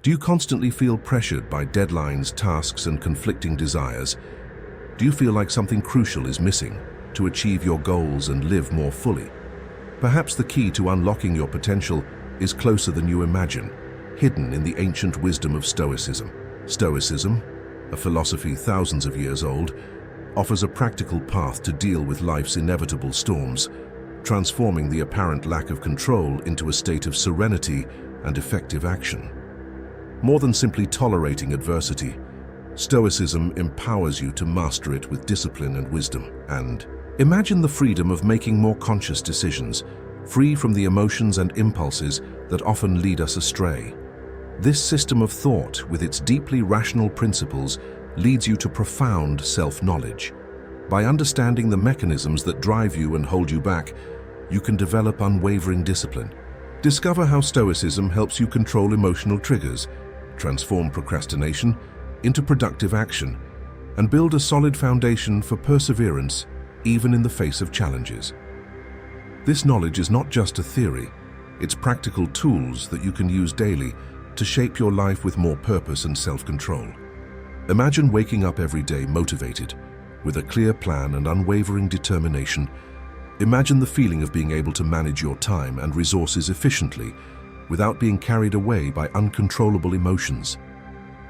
Do you constantly feel pressured by deadlines, tasks, and conflicting desires? Do you feel like something crucial is missing to achieve your goals and live more fully? Perhaps the key to unlocking your potential is closer than you imagine, hidden in the ancient wisdom of Stoicism. Stoicism, a philosophy thousands of years old, offers a practical path to deal with life's inevitable storms, transforming the apparent lack of control into a state of serenity and effective action. More than simply tolerating adversity, Stoicism empowers you to master it with discipline and wisdom. And imagine the freedom of making more conscious decisions, free from the emotions and impulses that often lead us astray. This system of thought, with its deeply rational principles, leads you to profound self-knowledge. By understanding the mechanisms that drive you and hold you back, you can develop unwavering discipline. Discover how Stoicism helps you control emotional triggers, transform procrastination into productive action, and build a solid foundation for perseverance even in the face of challenges. This knowledge is not just a theory, it's practical tools that you can use daily to shape your life with more purpose and self-control. Imagine waking up every day motivated, with a clear plan and unwavering determination. Imagine the feeling of being able to manage your time and resources efficiently without being carried away by uncontrollable emotions.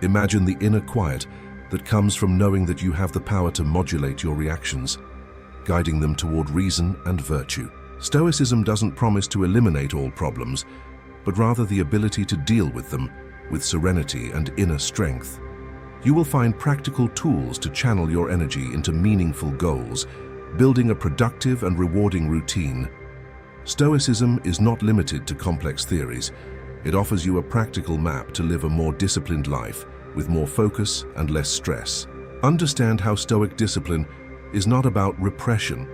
Imagine the inner quiet that comes from knowing that you have the power to modulate your reactions, guiding them toward reason and virtue. Stoicism doesn't promise to eliminate all problems, but rather the ability to deal with them with serenity and inner strength. You will find practical tools to channel your energy into meaningful goals, building a productive and rewarding routine. Stoicism is not limited to complex theories. It offers you a practical map to live a more disciplined life with more focus and less stress. Understand how Stoic discipline is not about repression,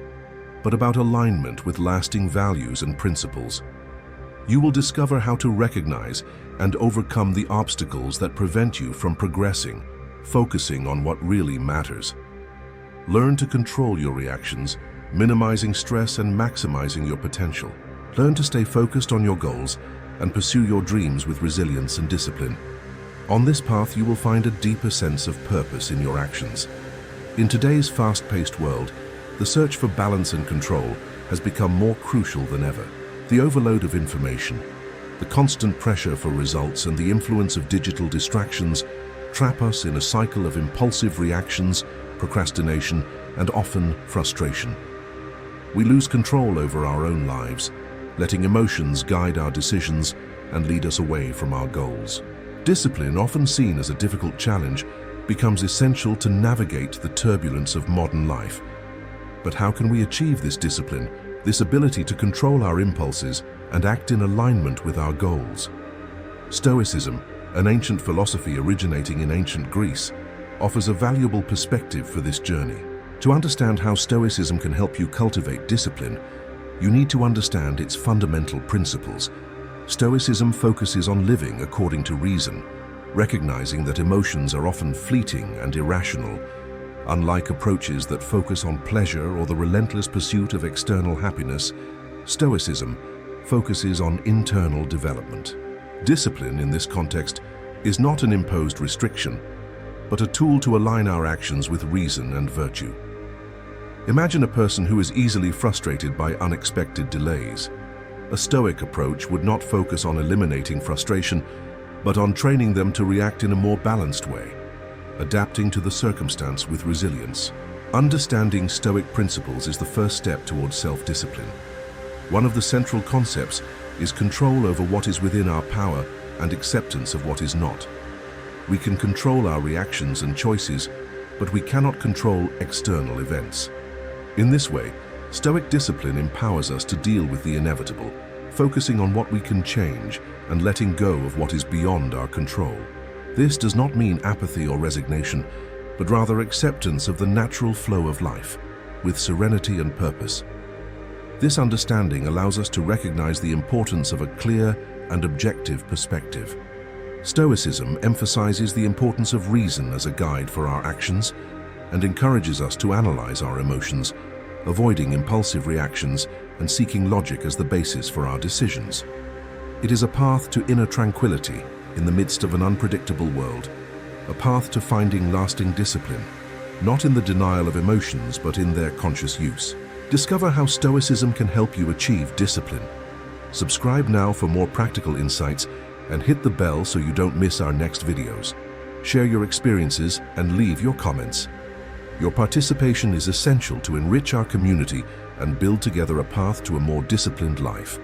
but about alignment with lasting values and principles. You will discover how to recognize and overcome the obstacles that prevent you from progressing, focusing on what really matters. Learn to control your reactions, minimizing stress and maximizing your potential. Learn to stay focused on your goals and pursue your dreams with resilience and discipline. On this path, you will find a deeper sense of purpose in your actions. In today's fast-paced world, the search for balance and control has become more crucial than ever. The overload of information, the constant pressure for results, and the influence of digital distractions trap us in a cycle of impulsive reactions, procrastination, and often frustration. We lose control over our own lives, letting emotions guide our decisions and lead us away from our goals. Discipline, often seen as a difficult challenge, becomes essential to navigate the turbulence of modern life. But how can we achieve this discipline, this ability to control our impulses and act in alignment with our goals? Stoicism, an ancient philosophy originating in ancient Greece, offers a valuable perspective for this journey. To understand how Stoicism can help you cultivate discipline, you need to understand its fundamental principles. Stoicism focuses on living according to reason, recognizing that emotions are often fleeting and irrational. Unlike approaches that focus on pleasure or the relentless pursuit of external happiness, Stoicism focuses on internal development. Discipline, in this context, is not an imposed restriction, but a tool to align our actions with reason and virtue. Imagine a person who is easily frustrated by unexpected delays. A Stoic approach would not focus on eliminating frustration, but on training them to react in a more balanced way, adapting to the circumstance with resilience. Understanding Stoic principles is the first step towards self-discipline. One of the central concepts is control over what is within our power and acceptance of what is not. We can control our reactions and choices, but we cannot control external events. In this way, Stoic discipline empowers us to deal with the inevitable, focusing on what we can change and letting go of what is beyond our control. This does not mean apathy or resignation, but rather acceptance of the natural flow of life, with serenity and purpose. This understanding allows us to recognize the importance of a clear and objective perspective. Stoicism emphasizes the importance of reason as a guide for our actions and encourages us to analyze our emotions, avoiding impulsive reactions and seeking logic as the basis for our decisions. It is a path to inner tranquility, in the midst of an unpredictable world, a path to finding lasting discipline, not in the denial of emotions but in their conscious use. Discover how Stoicism can help you achieve discipline. Subscribe now for more practical insights and hit the bell so you don't miss our next videos. Share your experiences and leave your comments. Your participation is essential to enrich our community and build together a path to a more disciplined life.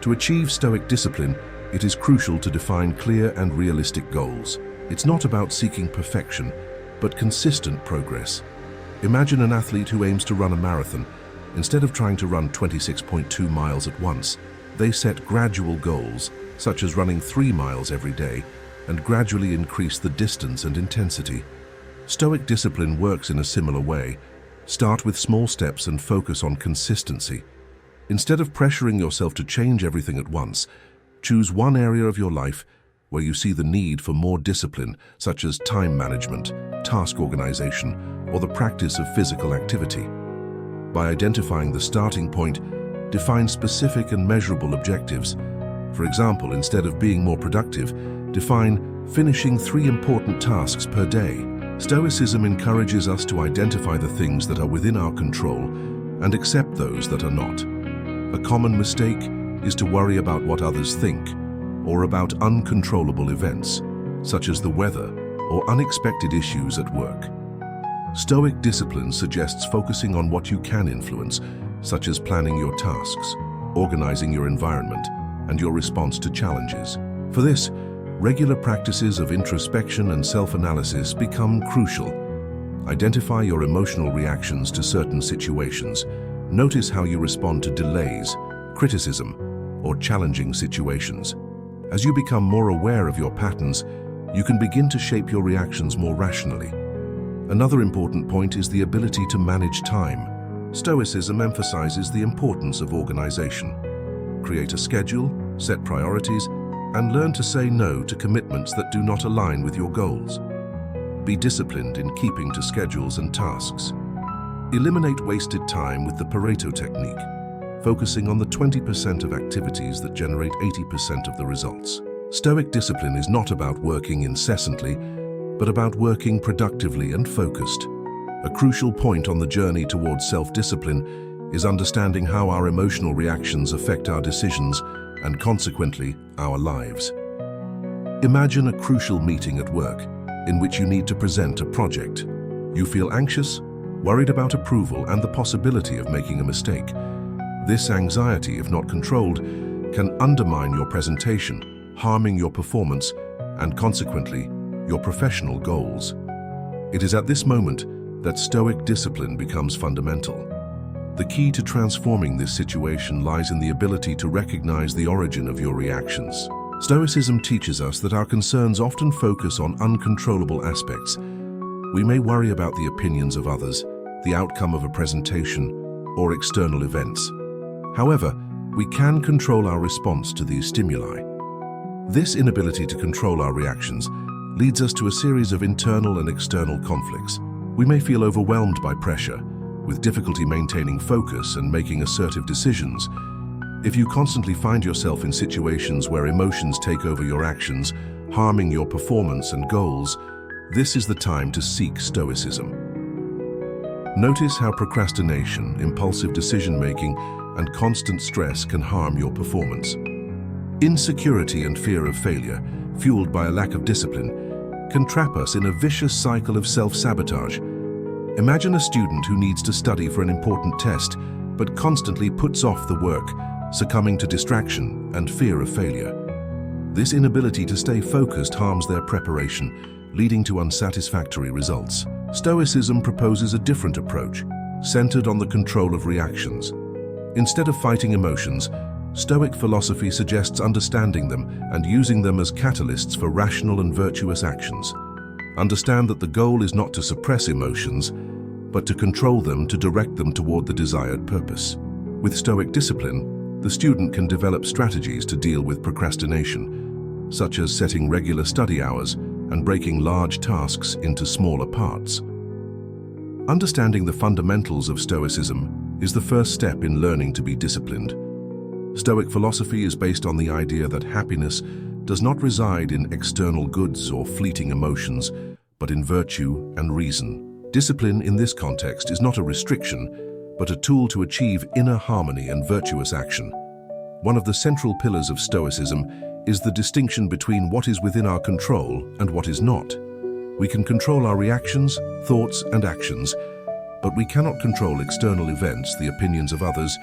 To achieve Stoic discipline, it is crucial to define clear and realistic goals. It's not about seeking perfection, but consistent progress. Imagine an athlete who aims to run a marathon. Instead of trying to run 26.2 miles at once, they set gradual goals, such as running 3 miles every day, and gradually increase the distance and intensity. Stoic discipline works in a similar way. Start with small steps and focus on consistency. Instead of pressuring yourself to change everything at once, choose one area of your life where you see the need for more discipline, such as time management, task organization, or the practice of physical activity. By identifying the starting point, define specific and measurable objectives. For example, instead of being more productive, define finishing 3 important tasks per day. Stoicism encourages us to identify the things that are within our control and accept those that are not. A common mistake is to worry about what others think or about uncontrollable events, such as the weather or unexpected issues at work. Stoic discipline suggests focusing on what you can influence, such as planning your tasks, organizing your environment, and your response to challenges. For this, regular practices of introspection and self-analysis become crucial. Identify your emotional reactions to certain situations. Notice how you respond to delays, criticism, or challenging situations. As you become more aware of your patterns, you can begin to shape your reactions more rationally. Another important point is the ability to manage time. Stoicism emphasizes the importance of organization. Create a schedule, set priorities, and learn to say no to commitments that do not align with your goals. Be disciplined in keeping to schedules and tasks. Eliminate wasted time with the Pareto technique, focusing on the 20% of activities that generate 80% of the results. Stoic discipline is not about working incessantly, but about working productively and focused. A crucial point on the journey towards self-discipline is understanding how our emotional reactions affect our decisions and consequently, our lives. Imagine a crucial meeting at work in which you need to present a project. You feel anxious, worried about approval and the possibility of making a mistake. This anxiety, if not controlled, can undermine your presentation, harming your performance and consequently, your professional goals. It is at this moment that Stoic discipline becomes fundamental. The key to transforming this situation lies in the ability to recognize the origin of your reactions. Stoicism teaches us that our concerns often focus on uncontrollable aspects. We may worry about the opinions of others, the outcome of a presentation, or external events. However, we can control our response to these stimuli. This inability to control our reactions leads us to a series of internal and external conflicts. We may feel overwhelmed by pressure, with difficulty maintaining focus and making assertive decisions. If you constantly find yourself in situations where emotions take over your actions, harming your performance and goals, this is the time to seek Stoicism. Notice how procrastination, impulsive decision-making, and constant stress can harm your performance. Insecurity and fear of failure, fueled by a lack of discipline, can trap us in a vicious cycle of self-sabotage. Imagine a student who needs to study for an important test, but constantly puts off the work, succumbing to distraction and fear of failure. This inability to stay focused harms their preparation, leading to unsatisfactory results. Stoicism proposes a different approach, centered on the control of reactions. Instead of fighting emotions, Stoic philosophy suggests understanding them and using them as catalysts for rational and virtuous actions. Understand that the goal is not to suppress emotions, but to control them to direct them toward the desired purpose. With Stoic discipline, the student can develop strategies to deal with procrastination, such as setting regular study hours and breaking large tasks into smaller parts. Understanding the fundamentals of Stoicism is the first step in learning to be disciplined. Stoic philosophy is based on the idea that happiness does not reside in external goods or fleeting emotions, but in virtue and reason. Discipline in this context is not a restriction, but a tool to achieve inner harmony and virtuous action. One of the central pillars of Stoicism is the distinction between what is within our control and what is not. We can control our reactions, thoughts, and actions, but we cannot control external events, the opinions of others,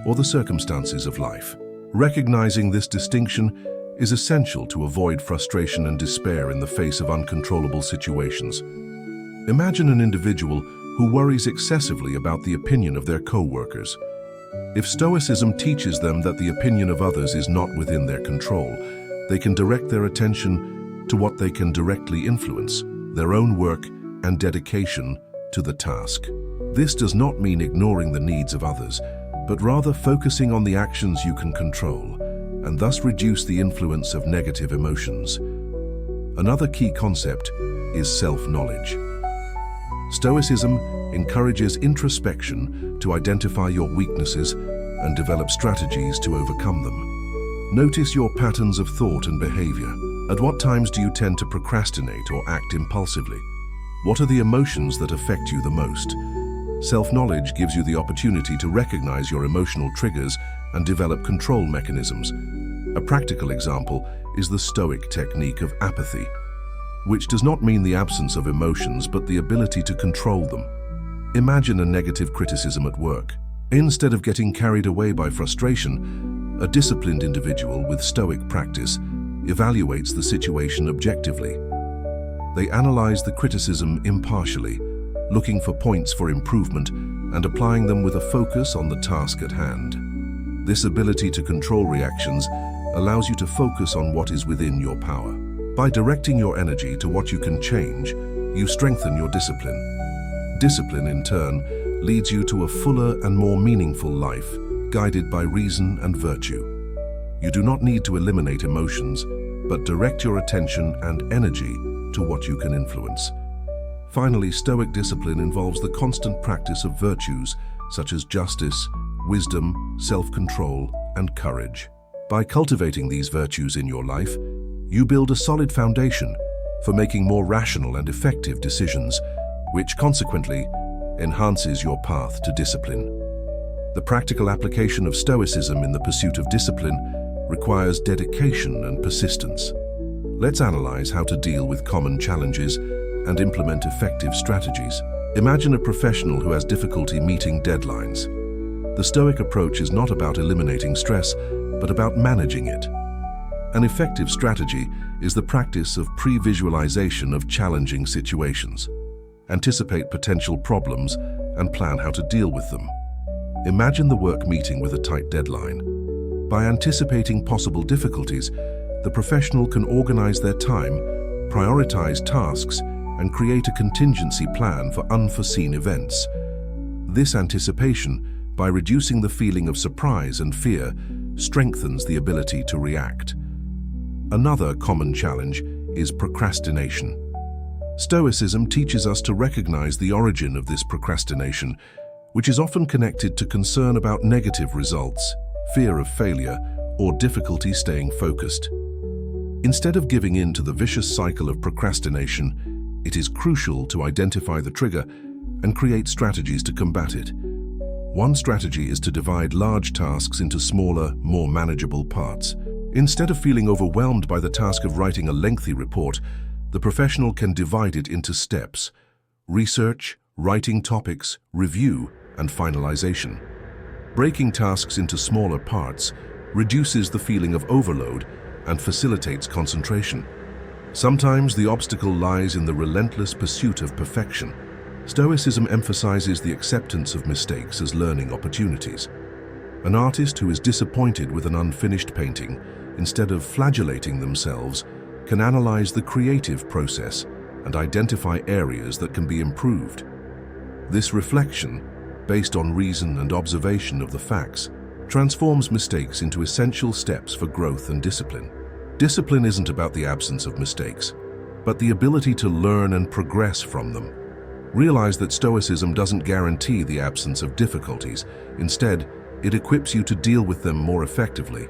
or the circumstances of life. Recognizing this distinction is essential to avoid frustration and despair in the face of uncontrollable situations. Imagine an individual who worries excessively about the opinion of their co-workers. If Stoicism teaches them that the opinion of others is not within their control, they can direct their attention to what they can directly influence, their own work and dedication to the task. This does not mean ignoring the needs of others, but rather focusing on the actions you can control, and thus reduce the influence of negative emotions. Another key concept is self-knowledge. Stoicism encourages introspection to identify your weaknesses and develop strategies to overcome them. Notice your patterns of thought and behavior. At what times do you tend to procrastinate or act impulsively? What are the emotions that affect you the most? Self-knowledge gives you the opportunity to recognize your emotional triggers and develop control mechanisms. A practical example is the Stoic technique of apathy, which does not mean the absence of emotions but the ability to control them. Imagine a negative criticism at work. Instead of getting carried away by frustration, a disciplined individual with Stoic practice evaluates the situation objectively. They analyze the criticism impartially, looking for points for improvement and applying them with a focus on the task at hand. This ability to control reactions allows you to focus on what is within your power. By directing your energy to what you can change, you strengthen your discipline. Discipline, in turn, leads you to a fuller and more meaningful life, guided by reason and virtue. You do not need to eliminate emotions, but direct your attention and energy to what you can influence. Finally, Stoic discipline involves the constant practice of virtues such as justice, wisdom, self-control, and courage. By cultivating these virtues in your life, you build a solid foundation for making more rational and effective decisions, which consequently enhances your path to discipline. The practical application of Stoicism in the pursuit of discipline requires dedication and persistence. Let's analyze how to deal with common challenges and implement effective strategies. Imagine a professional who has difficulty meeting deadlines. The Stoic approach is not about eliminating stress, but about managing it. An effective strategy is the practice of pre-visualization of challenging situations. Anticipate potential problems and plan how to deal with them. Imagine the work meeting with a tight deadline. By anticipating possible difficulties, the professional can organize their time, prioritize tasks, and create a contingency plan for unforeseen events. This anticipation, by reducing the feeling of surprise and fear, strengthens the ability to react. Another common challenge is procrastination. Stoicism teaches us to recognize the origin of this procrastination, which is often connected to concern about negative results, fear of failure, or difficulty staying focused. Instead of giving in to the vicious cycle of procrastination, it is crucial to identify the trigger and create strategies to combat it. One strategy is to divide large tasks into smaller, more manageable parts. Instead of feeling overwhelmed by the task of writing a lengthy report, the professional can divide it into steps: research, writing topics, review, and finalization. Breaking tasks into smaller parts reduces the feeling of overload and facilitates concentration. Sometimes the obstacle lies in the relentless pursuit of perfection. Stoicism emphasizes the acceptance of mistakes as learning opportunities. An artist who is disappointed with an unfinished painting, instead of flagellating themselves, can analyze the creative process and identify areas that can be improved. This reflection, based on reason and observation of the facts, transforms mistakes into essential steps for growth and discipline. Discipline isn't about the absence of mistakes, but the ability to learn and progress from them. Realize that Stoicism doesn't guarantee the absence of difficulties. Instead, it equips you to deal with them more effectively.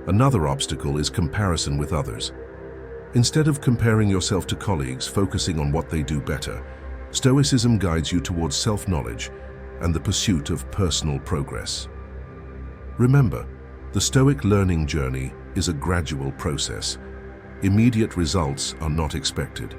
Another obstacle is comparison with others. Instead of comparing yourself to colleagues focusing on what they do better, Stoicism guides you towards self-knowledge and the pursuit of personal progress. Remember, the Stoic learning journey is a gradual process. Immediate results are not expected.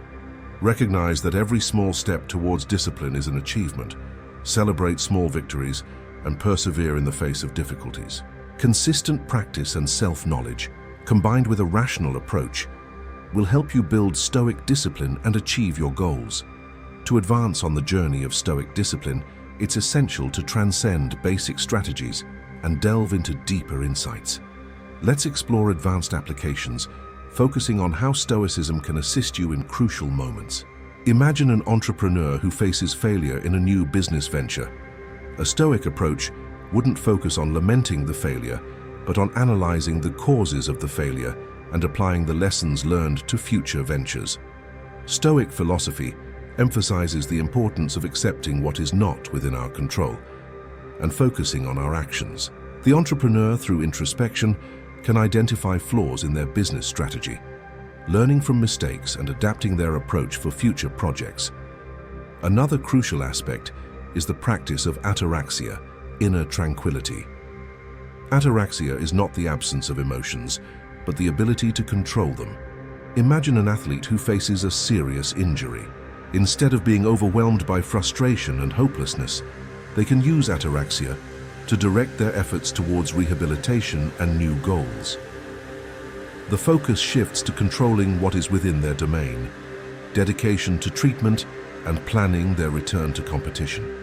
Recognize that every small step towards discipline is an achievement. Celebrate small victories and persevere in the face of difficulties. Consistent practice and self-knowledge, combined with a rational approach, will help you build Stoic discipline and achieve your goals. To advance on the journey of Stoic discipline, it's essential to transcend basic strategies and delve into deeper insights. Let's explore advanced applications, focusing on how Stoicism can assist you in crucial moments. Imagine an entrepreneur who faces failure in a new business venture. A Stoic approach wouldn't focus on lamenting the failure, but on analyzing the causes of the failure and applying the lessons learned to future ventures. Stoic philosophy emphasizes the importance of accepting what is not within our control and focusing on our actions. The entrepreneur, through introspection, can identify flaws in their business strategy, learning from mistakes and adapting their approach for future projects. Another crucial aspect is the practice of ataraxia, inner tranquility. Ataraxia is not the absence of emotions, but the ability to control them. Imagine an athlete who faces a serious injury. Instead of being overwhelmed by frustration and hopelessness, they can use ataraxia to direct their efforts towards rehabilitation and new goals. The focus shifts to controlling what is within their domain, dedication to treatment, and planning their return to competition.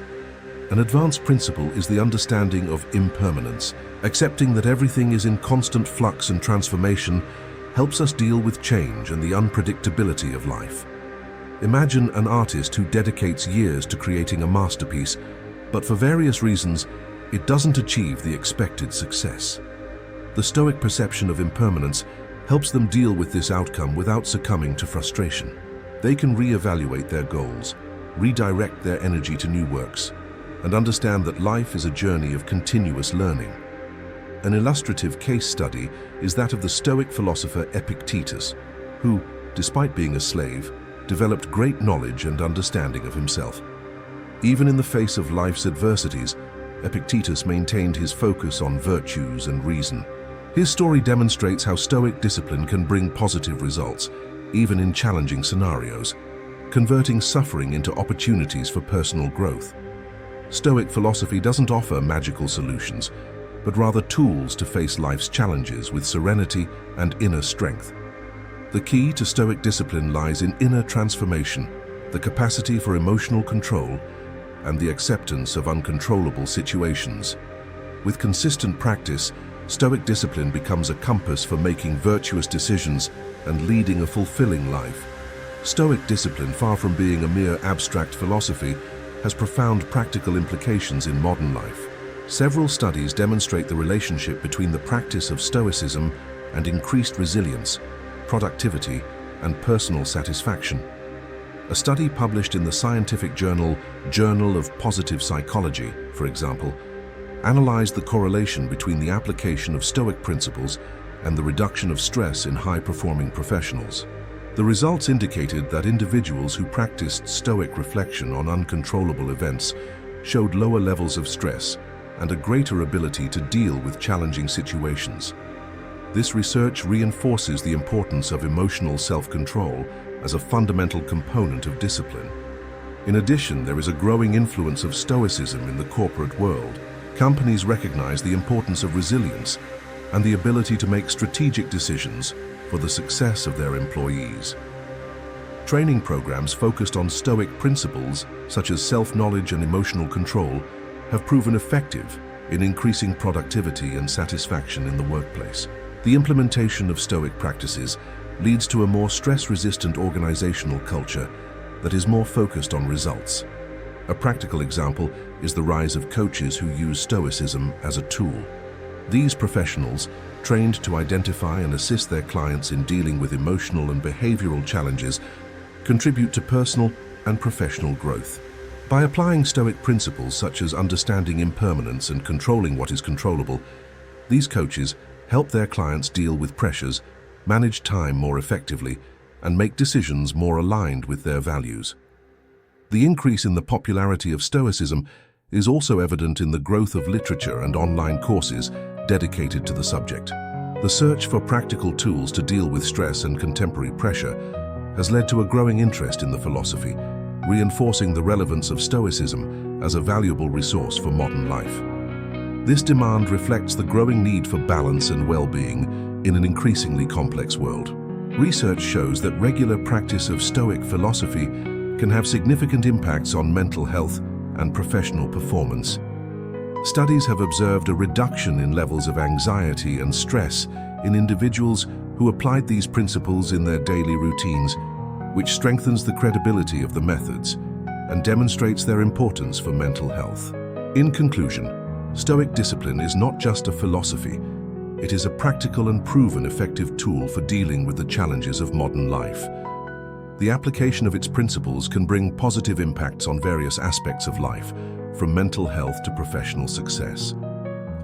An advanced principle is the understanding of impermanence. Accepting that everything is in constant flux and transformation helps us deal with change and the unpredictability of life. Imagine an artist who dedicates years to creating a masterpiece, but for various reasons, it doesn't achieve the expected success. The Stoic perception of impermanence helps them deal with this outcome without succumbing to frustration. They can reevaluate their goals, redirect their energy to new works, and understand that life is a journey of continuous learning. An illustrative case study is that of the Stoic philosopher Epictetus, who, despite being a slave, developed great knowledge and understanding of himself. Even in the face of life's adversities, Epictetus maintained his focus on virtues and reason. His story demonstrates how Stoic discipline can bring positive results, even in challenging scenarios, converting suffering into opportunities for personal growth. Stoic philosophy doesn't offer magical solutions, but rather tools to face life's challenges with serenity and inner strength. The key to Stoic discipline lies in inner transformation, the capacity for emotional control, and the acceptance of uncontrollable situations. With consistent practice, Stoic discipline becomes a compass for making virtuous decisions and leading a fulfilling life. Stoic discipline, far from being a mere abstract philosophy, has profound practical implications in modern life. Several studies demonstrate the relationship between the practice of Stoicism and increased resilience, productivity, and personal satisfaction. A study published in the scientific journal of Positive Psychology, for example, analyzed the correlation between the application of Stoic principles and the reduction of stress in high-performing professionals. The results indicated that individuals who practiced Stoic reflection on uncontrollable events showed lower levels of stress and a greater ability to deal with challenging situations. This research reinforces the importance of emotional self-control as a fundamental component of discipline. In addition, there is a growing influence of Stoicism in the corporate world. Companies recognize the importance of resilience and the ability to make strategic decisions for the success of their employees. Training programs focused on Stoic principles, such as self-knowledge and emotional control, have proven effective in increasing productivity and satisfaction in the workplace. The implementation of Stoic practices leads to a more stress-resistant organizational culture that is more focused on results. A practical example is the rise of coaches who use Stoicism as a tool. These professionals, trained to identify and assist their clients in dealing with emotional and behavioral challenges, contribute to personal and professional growth. By applying Stoic principles such as understanding impermanence and controlling what is controllable, these coaches help their clients deal with pressures, manage time more effectively, and make decisions more aligned with their values. The increase in the popularity of Stoicism is also evident in the growth of literature and online courses dedicated to the subject. The search for practical tools to deal with stress and contemporary pressure has led to a growing interest in the philosophy, reinforcing the relevance of Stoicism as a valuable resource for modern life. This demand reflects the growing need for balance and well-being in an increasingly complex world. Research shows that regular practice of Stoic philosophy can have significant impacts on mental health and professional performance. Studies have observed a reduction in levels of anxiety and stress in individuals who applied these principles in their daily routines, which strengthens the credibility of the methods and demonstrates their importance for mental health. In conclusion, Stoic discipline is not just a philosophy, it is a practical and proven effective tool for dealing with the challenges of modern life. The application of its principles can bring positive impacts on various aspects of life, from mental health to professional success.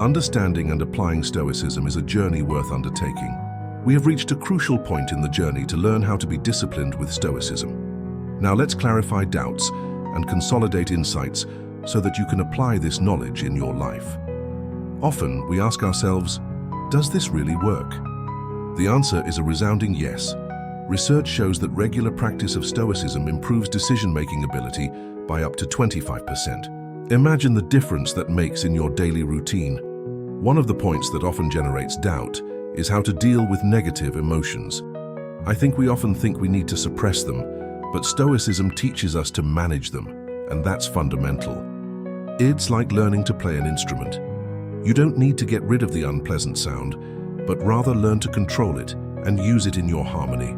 Understanding and applying Stoicism is a journey worth undertaking. We have reached a crucial point in the journey to learn how to be disciplined with Stoicism. Now let's clarify doubts and consolidate insights so that you can apply this knowledge in your life. Often we ask ourselves, does this really work? The answer is a resounding yes. Research shows that regular practice of Stoicism improves decision-making ability by up to 25%. Imagine the difference that makes in your daily routine. One of the points that often generates doubt is how to deal with negative emotions. I think we often think we need to suppress them, but Stoicism teaches us to manage them, and that's fundamental. It's like learning to play an instrument. You don't need to get rid of the unpleasant sound, but rather learn to control it and use it in your harmony.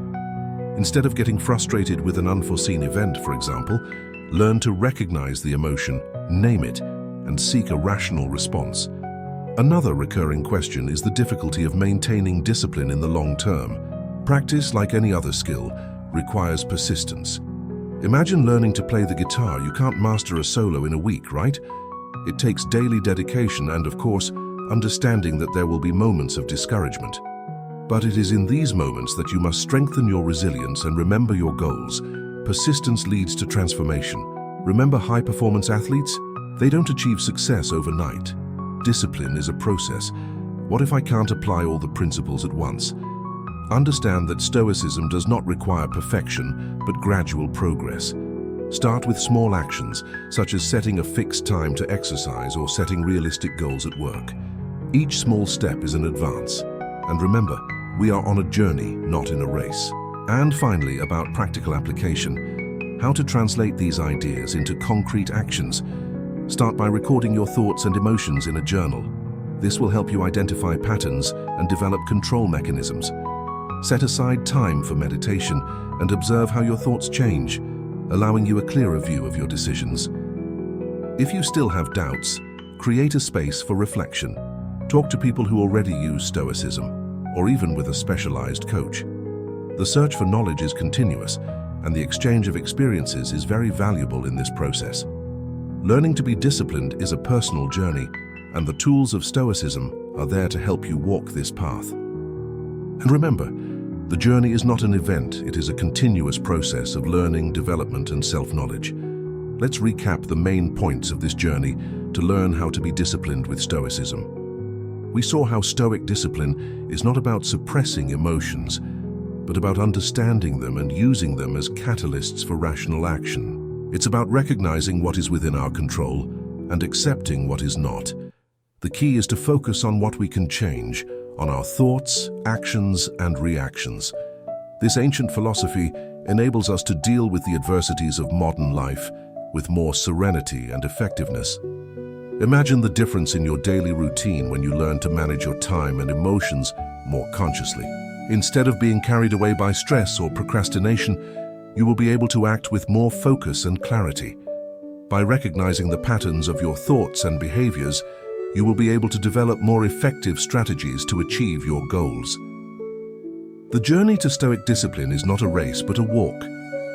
Instead of getting frustrated with an unforeseen event, for example, learn to recognize the emotion, name it, and seek a rational response. Another recurring question is the difficulty of maintaining discipline in the long term. Practice, like any other skill, requires persistence. Imagine learning to play the guitar. You can't master a solo in a week, right? It takes daily dedication and, of course, understanding that there will be moments of discouragement. But it is in these moments that you must strengthen your resilience and remember your goals. Persistence leads to transformation. Remember high-performance athletes? They don't achieve success overnight. Discipline is a process. What if I can't apply all the principles at once? Understand that Stoicism does not require perfection, but gradual progress. Start with small actions, such as setting a fixed time to exercise or setting realistic goals at work. Each small step is an advance. And remember, we are on a journey, not in a race. And finally, about practical application. How to translate these ideas into concrete actions. Start by recording your thoughts and emotions in a journal. This will help you identify patterns and develop control mechanisms. Set aside time for meditation and observe how your thoughts change, allowing you a clearer view of your decisions. If you still have doubts, create a space for reflection. Talk to people who already use Stoicism, or even with a specialized coach. The search for knowledge is continuous, and the exchange of experiences is very valuable in this process. Learning to be disciplined is a personal journey, and the tools of Stoicism are there to help you walk this path. And remember, the journey is not an event, it is a continuous process of learning, development, and self-knowledge. Let's recap the main points of this journey to learn how to be disciplined with Stoicism. We saw how Stoic discipline is not about suppressing emotions, but about understanding them and using them as catalysts for rational action. It's about recognizing what is within our control and accepting what is not. The key is to focus on what we can change, on our thoughts, actions, and reactions. This ancient philosophy enables us to deal with the adversities of modern life with more serenity and effectiveness. Imagine the difference in your daily routine when you learn to manage your time and emotions more consciously. Instead of being carried away by stress or procrastination, you will be able to act with more focus and clarity. By recognizing the patterns of your thoughts and behaviors, you will be able to develop more effective strategies to achieve your goals. The journey to Stoic discipline is not a race but a walk.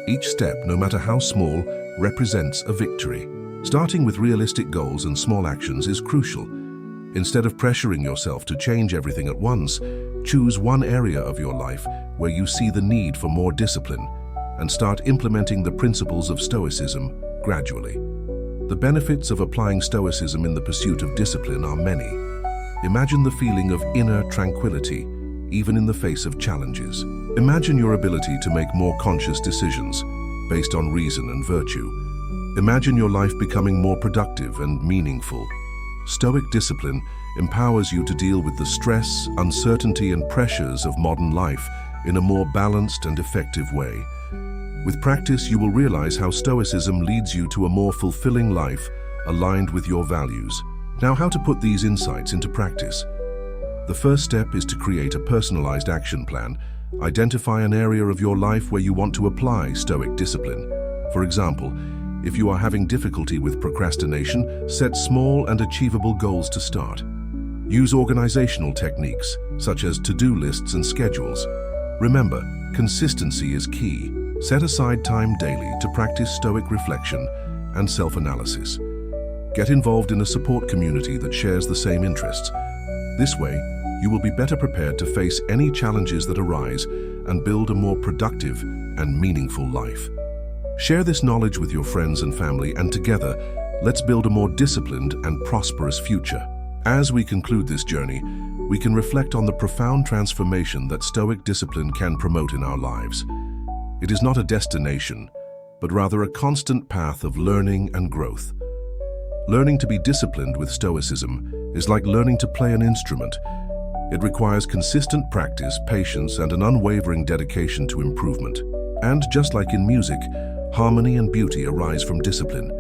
Each step, no matter how small, represents a victory. Starting with realistic goals and small actions is crucial. Instead of pressuring yourself to change everything at once, choose one area of your life where you see the need for more discipline and start implementing the principles of Stoicism gradually. The benefits of applying Stoicism in the pursuit of discipline are many. Imagine the feeling of inner tranquility, even in the face of challenges. Imagine your ability to make more conscious decisions based on reason and virtue. Imagine your life becoming more productive and meaningful. Stoic discipline empowers you to deal with the stress, uncertainty, and pressures of modern life in a more balanced and effective way. With practice, you will realize how Stoicism leads you to a more fulfilling life aligned with your values. Now, how to put these insights into practice? The first step is to create a personalized action plan. Identify an area of your life where you want to apply Stoic discipline. For example, if you are having difficulty with procrastination, set small and achievable goals to start. Use organizational techniques, such as to-do lists and schedules. Remember, consistency is key. Set aside time daily to practice Stoic reflection and self-analysis. Get involved in a support community that shares the same interests. This way, you will be better prepared to face any challenges that arise and build a more productive and meaningful life. Share this knowledge with your friends and family, and together, let's build a more disciplined and prosperous future. As we conclude this journey, we can reflect on the profound transformation that Stoic discipline can promote in our lives. It is not a destination, but rather a constant path of learning and growth. Learning to be disciplined with Stoicism is like learning to play an instrument. It requires consistent practice, patience, and an unwavering dedication to improvement. And just like in music, harmony and beauty arise from discipline.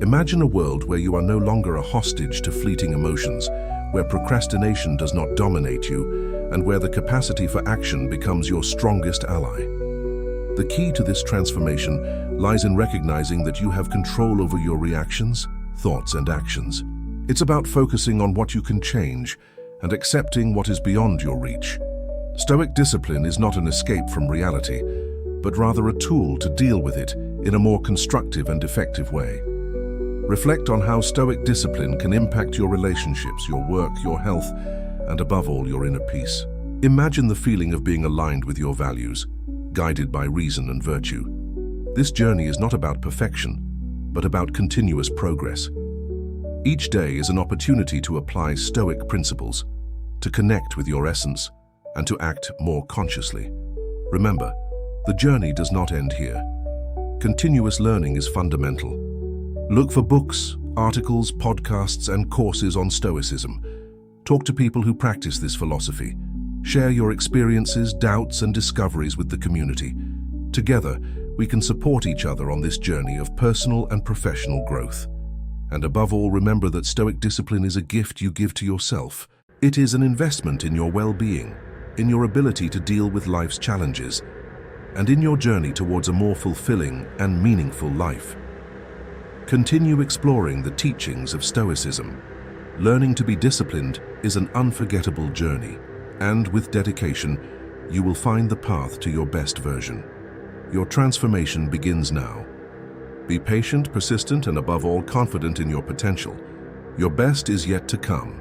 Imagine a world where you are no longer a hostage to fleeting emotions, where procrastination does not dominate you, and where the capacity for action becomes your strongest ally. The key to this transformation lies in recognizing that you have control over your reactions, thoughts, and actions. It's about focusing on what you can change and accepting what is beyond your reach. Stoic discipline is not an escape from reality, but rather a tool to deal with it in a more constructive and effective way. Reflect on how Stoic discipline can impact your relationships, your work, your health, and above all, your inner peace. Imagine the feeling of being aligned with your values, guided by reason and virtue. This journey is not about perfection, but about continuous progress. Each day is an opportunity to apply Stoic principles, to connect with your essence, and to act more consciously. Remember, the journey does not end here. Continuous learning is fundamental. Look for books, articles, podcasts, and courses on Stoicism. Talk to people who practice this philosophy. Share your experiences, doubts, and discoveries with the community. Together, we can support each other on this journey of personal and professional growth. And above all, remember that Stoic discipline is a gift you give to yourself. It is an investment in your well-being, in your ability to deal with life's challenges, and in your journey towards a more fulfilling and meaningful life. Continue exploring the teachings of Stoicism. Learning to be disciplined is an unforgettable journey, and with dedication, you will find the path to your best version. Your transformation begins now. Be patient, persistent, and above all, confident in your potential. Your best is yet to come.